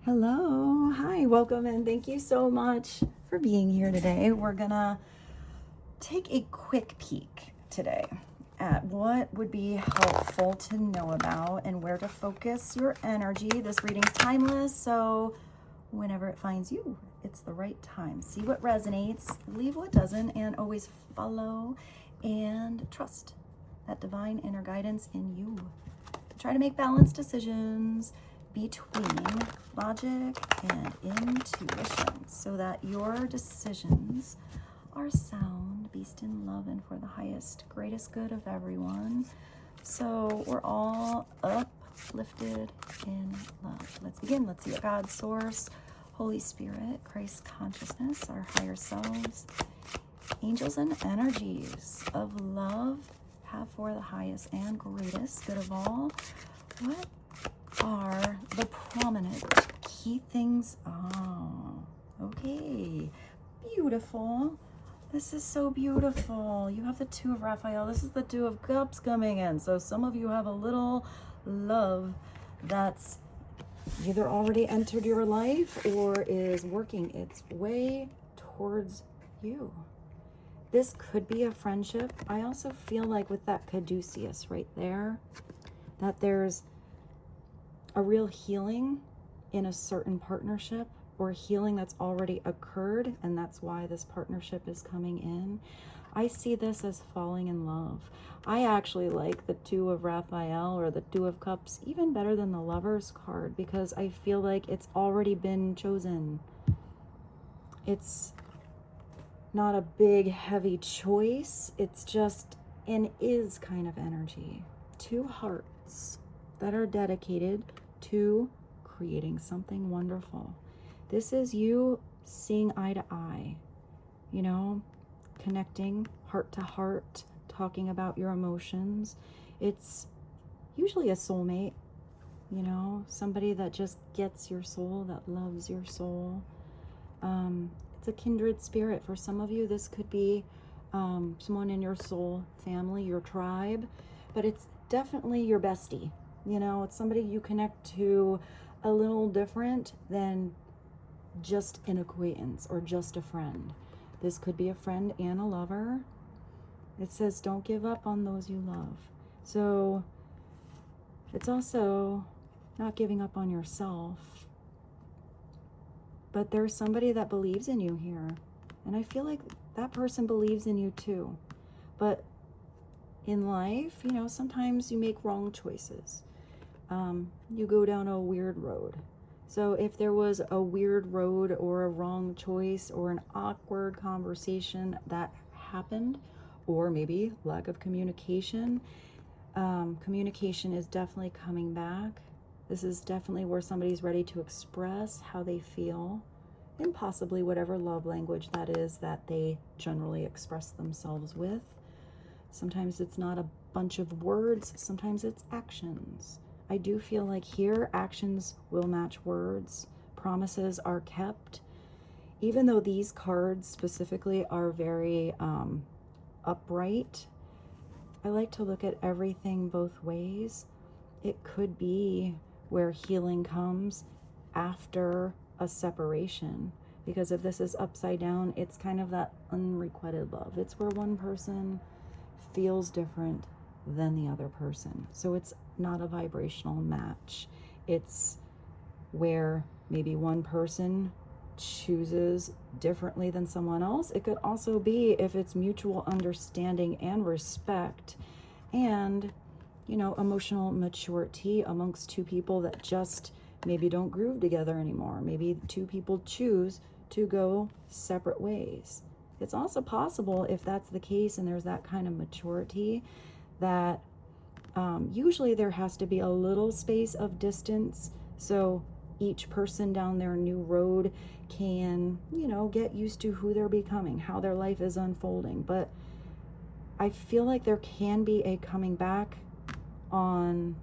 Hello, hi, welcome, and thank you so much for being here today. We're gonna take a quick peek today at what would be helpful to know about and where to focus your energy. This reading's timeless, so whenever it finds you, it's the right time. See what resonates, leave what doesn't, and always follow and trust that divine inner guidance in you. Try to make balanced decisions between logic and intuition so that your decisions are sound, based in love, and for the highest, greatest good of everyone. So we're all uplifted in love. Let's begin. Let's see what God, Source, Holy Spirit, Christ consciousness, our higher selves, angels and energies of love have for the highest and greatest good of all. What are the prominent key things? Oh, okay. Beautiful. This is so beautiful. You have the Two of Raphael. This is the Two of Cups coming in. So some of you have a little love that's either already entered your life or is working its way towards you. This could be a friendship. I also feel like with that caduceus right there, that there's a real healing in a certain partnership, or healing that's already occurred, and that's why this partnership is coming in. I see this as falling in love. I actually like the Two of Raphael or the Two of Cups even better than the Lover's card, because I feel like it's already been chosen. It's not a big, heavy choice. It's just an is kind of energy. Two hearts that are dedicated to creating something wonderful. This is you seeing eye to eye, you know, connecting heart to heart, talking about your emotions. It's usually a soulmate, you know, somebody that just gets your soul, that loves your soul. It's a kindred spirit. For some of you, this could be someone in your soul family, your tribe, but it's definitely your bestie. You know, it's somebody you connect to a little different than just an acquaintance or just a friend. This could be a friend and a lover. It says don't give up on those you love. So it's also not giving up on yourself. But there's somebody that believes in you here. And I feel like that person believes in you too. But in life, you know, sometimes you make wrong choices. You go down a weird road. So if there was a weird road or a wrong choice or an awkward conversation that happened, or maybe lack of communication, communication is definitely coming back. This is definitely where somebody's ready to express how they feel, and possibly whatever love language that is that they generally express themselves with. Sometimes it's not a bunch of words, sometimes it's actions. I do feel like here actions will match words, promises are kept. Even though these cards specifically are very upright, I like to look at everything both ways. It could be where healing comes after a separation, because if this is upside down, it's kind of that unrequited love. It's where one person feels different than the other person. So it's not a vibrational match. It's where maybe one person chooses differently than someone else. It could also be if it's mutual understanding and respect and, you know, emotional maturity amongst two people that just maybe don't groove together anymore. Maybe two people choose to go separate ways. It's also possible, if that's the case and there's that kind of maturity, that usually there has to be a little space of distance so each person down their new road can, you know, get used to who they're becoming, how their life is unfolding. But I feel like there can be a coming back on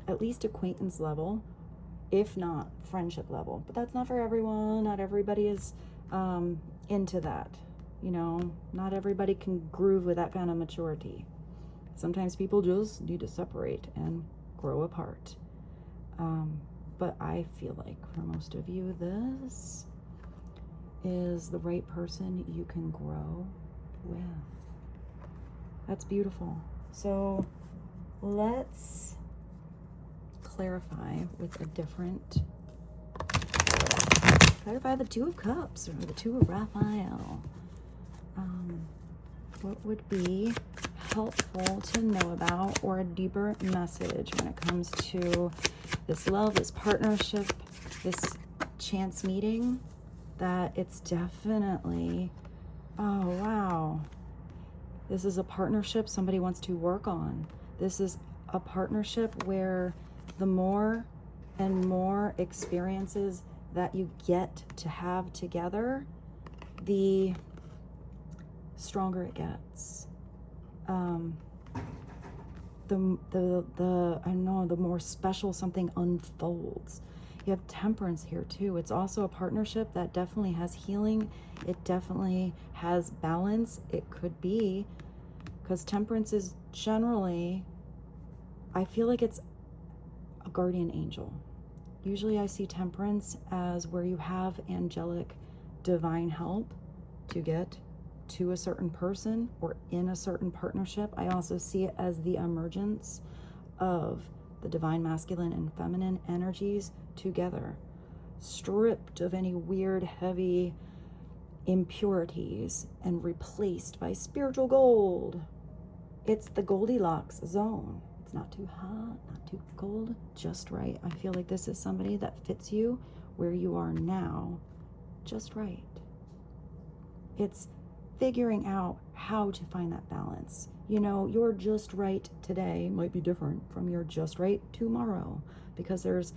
at least acquaintance level, if not friendship level. But that's not for everyone. Not everybody is into that. You know, not everybody can groove with that kind of maturity. Sometimes people just need to separate and grow apart. But I feel like for most of you, this is the right person you can grow with. That's beautiful. So let's clarify with a different, clarify the Two of Cups or the Two of Raphael. What would be helpful to know about, or a deeper message when it comes to this love, this partnership, this chance meeting, that it's definitely, oh wow, this is a partnership somebody wants to work on. This is a partnership where the more and more experiences that you get to have together, the stronger it gets. The more special something unfolds. You have Temperance here too. It's also a partnership that definitely has healing. It definitely has balance. It could be, because Temperance is generally, I feel like it's a guardian angel. Usually I see Temperance as where you have angelic divine help to get to a certain person or in a certain partnership. I also see it as the emergence of the divine masculine and feminine energies together, stripped of any weird, heavy impurities and replaced by spiritual gold. It's the Goldilocks zone. It's not too hot, not too cold, just right. I feel like this is somebody that fits you where you are now, just right. It's figuring out how to find that balance. You know, your just right today might be different from your just right tomorrow, because there's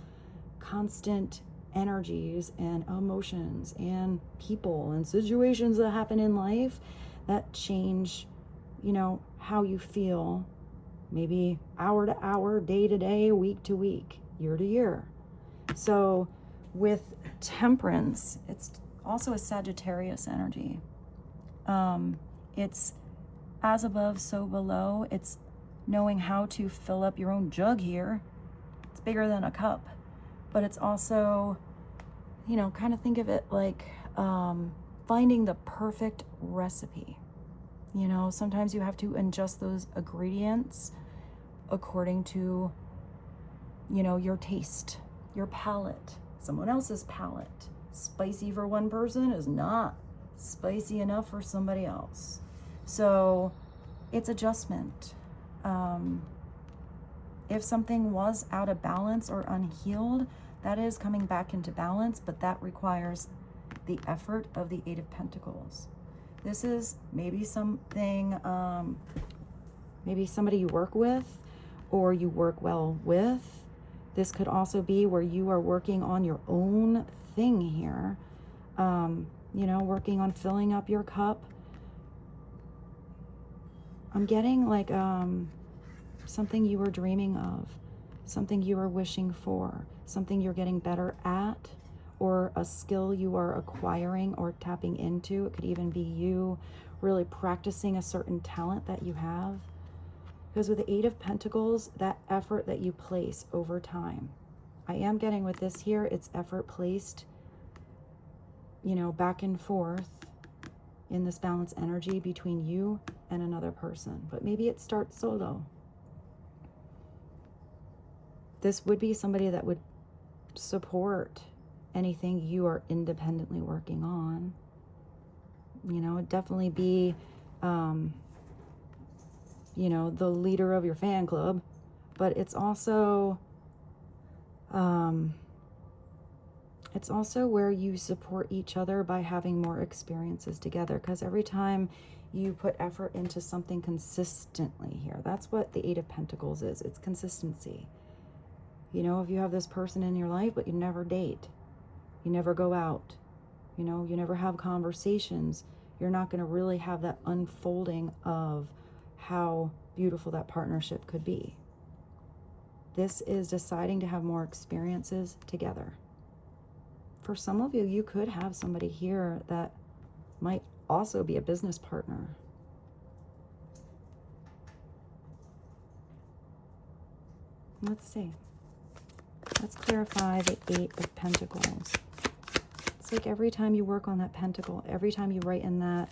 constant energies and emotions and people and situations that happen in life that change, you know, how you feel, maybe hour to hour, day to day, week to week, year to year. So with Temperance, it's also a Sagittarius energy. It's as above, so below. It's knowing how to fill up your own jug here. It's bigger than a cup, but it's also, you know, kind of think of it like finding the perfect recipe. You know, sometimes you have to adjust those ingredients according to, you know, your taste, your palate, someone else's palate. Spicy for one person is not spicy enough for somebody else. So it's adjustment. If something was out of balance or unhealed, that is coming back into balance, but that requires the effort of the Eight of Pentacles. This is maybe something, maybe somebody you work with or you work well with. This could also be where you are working on your own thing here. You know, working on filling up your cup. I'm getting like something you were dreaming of, something you are wishing for, something you're getting better at, or a skill you are acquiring or tapping into. It could even be you really practicing a certain talent that you have. Because with the Eight of Pentacles, that effort that you place over time. I am getting with this here, it's effort placed, you know, back and forth in this balanced energy between you and another person. But maybe it starts solo. This would be somebody that would support anything you are independently working on. You know, it'd definitely be, you know, the leader of your fan club, but it's also where you support each other by having more experiences together. Because every time you put effort into something consistently here, that's what the Eight of Pentacles is. It's consistency. You know, if you have this person in your life, but you never date, you never go out, you know, you never have conversations, you're not going to really have that unfolding of how beautiful that partnership could be. This is deciding to have more experiences together. For some of you, you could have somebody here that might also be a business partner. Let's see. Let's clarify the 8 of Pentacles. It's like every time you work on that pentacle, every time you write in that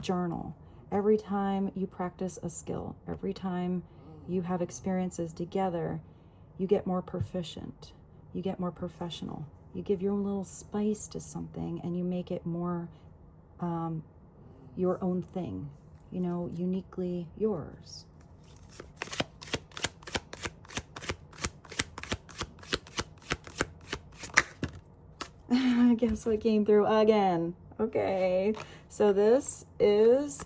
journal, every time you practice a skill, every time you have experiences together, you get more proficient, you get more professional. You give your own little spice to something and you make it more your own thing, you know, uniquely yours. Guess what came through again? Okay, so this is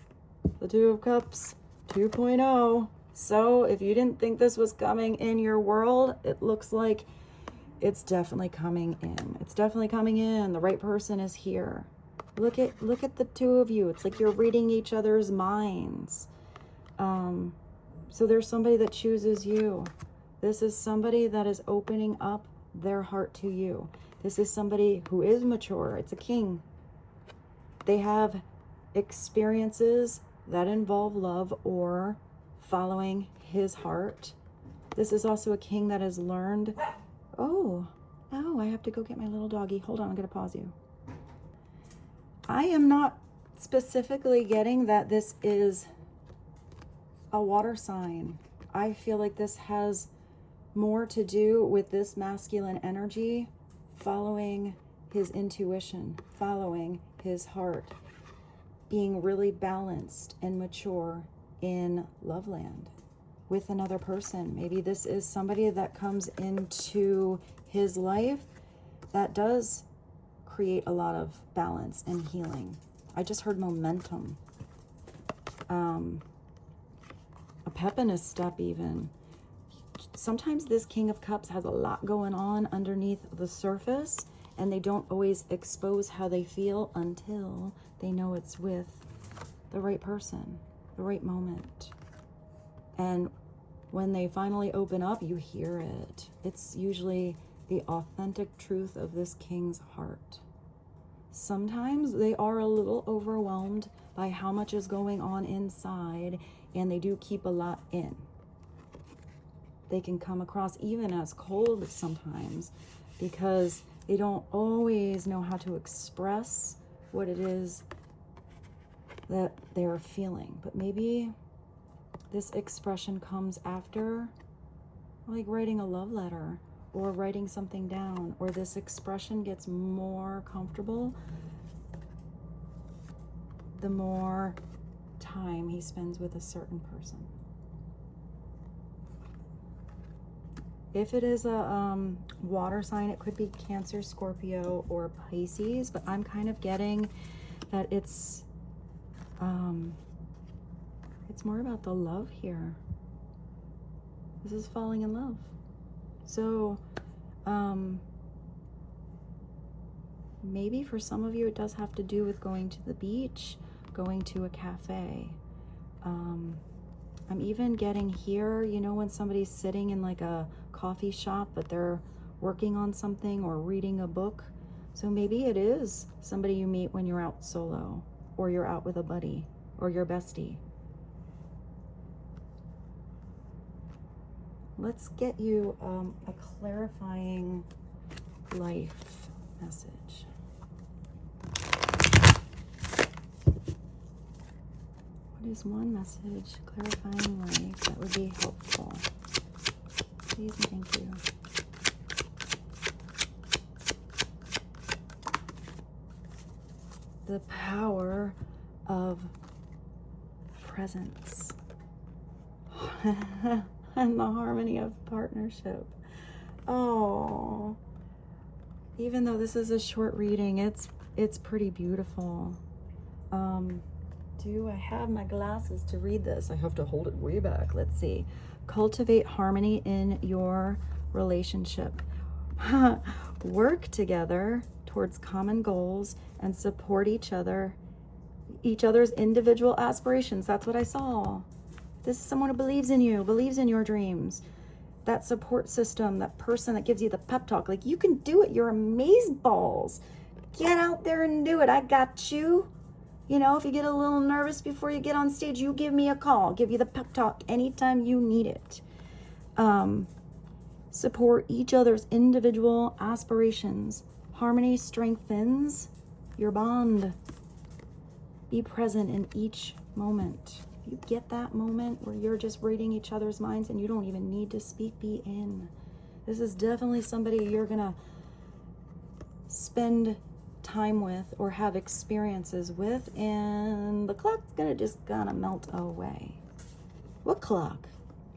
the 2 of Cups 2.0. So if you didn't think this was coming in your world, it looks like it's definitely coming in. It's definitely coming in. The right person is here. Look at the 2 of you. It's like you're reading each other's minds. So there's somebody that chooses you. This is somebody that is opening up their heart to you. This is somebody who is mature. It's a king. They have experiences that involve love or following his heart. This is also a king that has learned. Oh, I have to go get my little doggy. Hold on, I'm going to pause you. I am not specifically getting that this is a water sign. I feel like this has more to do with this masculine energy following his intuition, following his heart, being really balanced and mature in love land with another person. Maybe this is somebody that comes into his life that does create a lot of balance and healing. I just heard momentum, a pep in his step even. Sometimes this King of Cups has a lot going on underneath the surface, and they don't always expose how they feel until they know it's with the right person, the right moment. And when they finally open up, you hear it. It's usually the authentic truth of this king's heart. Sometimes they are a little overwhelmed by how much is going on inside, and they do keep a lot in. They can come across even as cold sometimes because they don't always know how to express what it is that they're feeling. But maybe this expression comes after, like, writing a love letter or writing something down, or this expression gets more comfortable the more time he spends with a certain person. If it is a water sign, it could be Cancer, Scorpio, or Pisces, but I'm kind of getting that it's more about the love here. This is falling in love. So maybe for some of you it does have to do with going to the beach, going to a cafe. I'm even getting here, you know, when somebody's sitting in like a coffee shop, but they're working on something or reading a book. So maybe it is somebody you meet when you're out solo, or you're out with a buddy, or your bestie. Let's get you a clarifying life message. What is one message, clarifying life, that would be helpful? Please and thank you. The power of presence and the harmony of partnership. Oh, even though this is a short reading, it's pretty beautiful. Do I have my glasses to read this? I have to hold it way back. Let's see. Cultivate harmony in your relationship. Work together towards common goals and support each other's individual aspirations. That's what I saw. This is someone who believes in you, believes in your dreams. That support system, that person that gives you the pep talk, like, you can do it. You're amazeballs. Get out there and do it. I got you. You know, if you get a little nervous before you get on stage, you give me a call. I'll give you the pep talk anytime you need it. Support each other's individual aspirations. Harmony strengthens your bond. Be present in each moment. You get that moment where you're just reading each other's minds and you don't even need to speak, be in. This is definitely somebody you're gonna spend time with or have experiences with, and the clock's gonna melt away. What clock?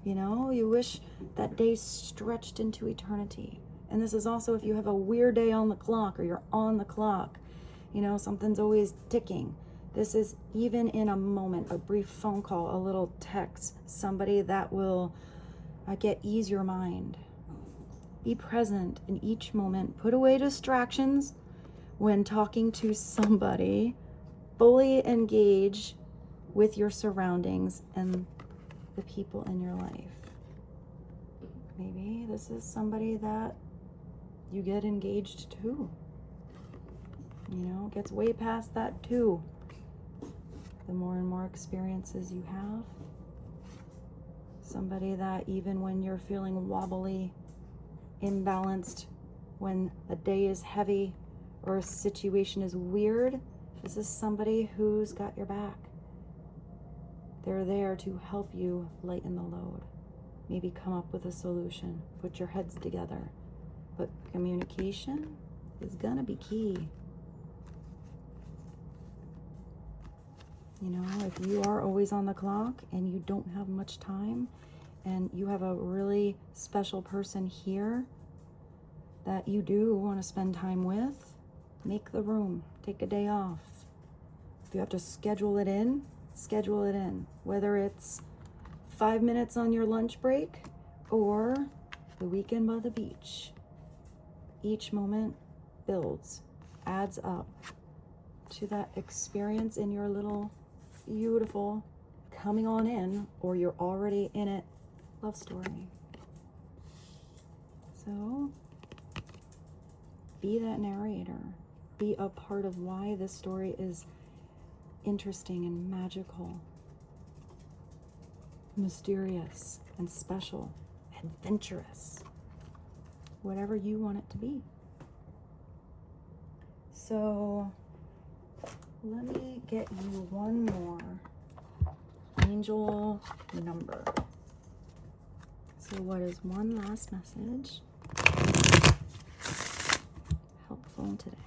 You know, you wish that day stretched into eternity. And this is also if you have a weird day on the clock or you're on the clock, you know, something's always ticking. This is even in a moment, a brief phone call, a little text, somebody that will ease your mind. Be present in each moment. Put away distractions when talking to somebody. Fully engage with your surroundings and the people in your life. Maybe this is somebody that you get engaged to. You know, gets way past that too. The more and more experiences you have. Somebody that even when you're feeling wobbly, imbalanced, when a day is heavy or a situation is weird, this is somebody who's got your back. They're there to help you lighten the load. Maybe come up with a solution. Put your heads together. But communication is gonna be key. You know, if you are always on the clock and you don't have much time and you have a really special person here that you do want to spend time with, make the room, take a day off. If you have to schedule it in, schedule it in. Whether it's 5 minutes on your lunch break or the weekend by the beach. Each moment builds, adds up to that experience in your little beautiful coming on in, or you're already in it, love story. So be that narrator. Be a part of why this story is interesting and magical, mysterious and special, adventurous, whatever you want it to be. So let me get you one more angel number. So what is one last message helpful today?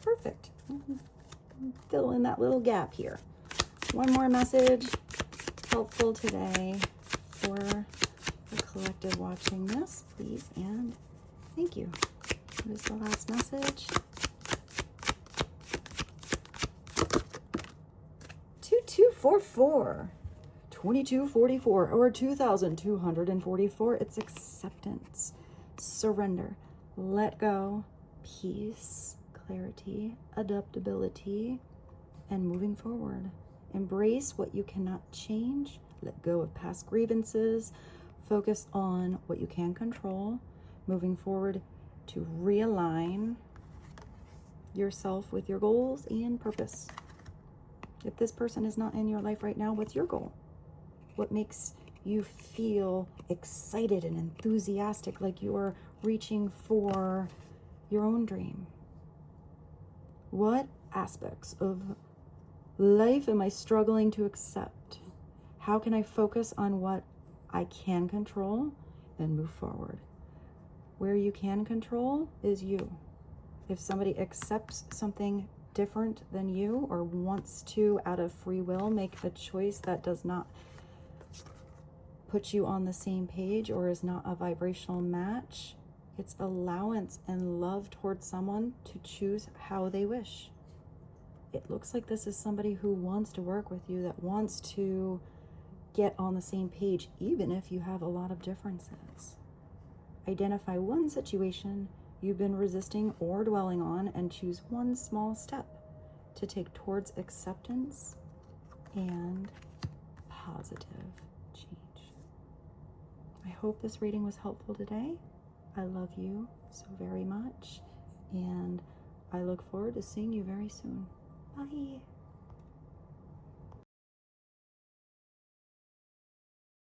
Perfect. Fill in that little gap here. One more message helpful today for the collective watching this, please, and thank you. What is the last message? 2244, 2244, or 2244. It's acceptance, surrender, let go, peace, clarity, adaptability, and moving forward. Embrace what you cannot change. Let go of past grievances. Focus on what you can control. Moving forward to realign yourself with your goals and purpose. If this person is not in your life right now, what's your goal? What makes you feel excited and enthusiastic, like you are reaching for your own dream? What aspects of life am I struggling to accept? How can I focus on what I can control and move forward? Where you can control is you. If somebody accepts something different than you or wants to, out of free will, make a choice that does not put you on the same page or is not a vibrational match, it's allowance and love towards someone to choose how they wish. It looks like this is somebody who wants to work with you, that wants to get on the same page, even if you have a lot of differences. Identify one situation you've been resisting or dwelling on and choose one small step to take towards acceptance and positive change. I hope this reading was helpful today. I love you so very much. And I look forward to seeing you very soon. Bye.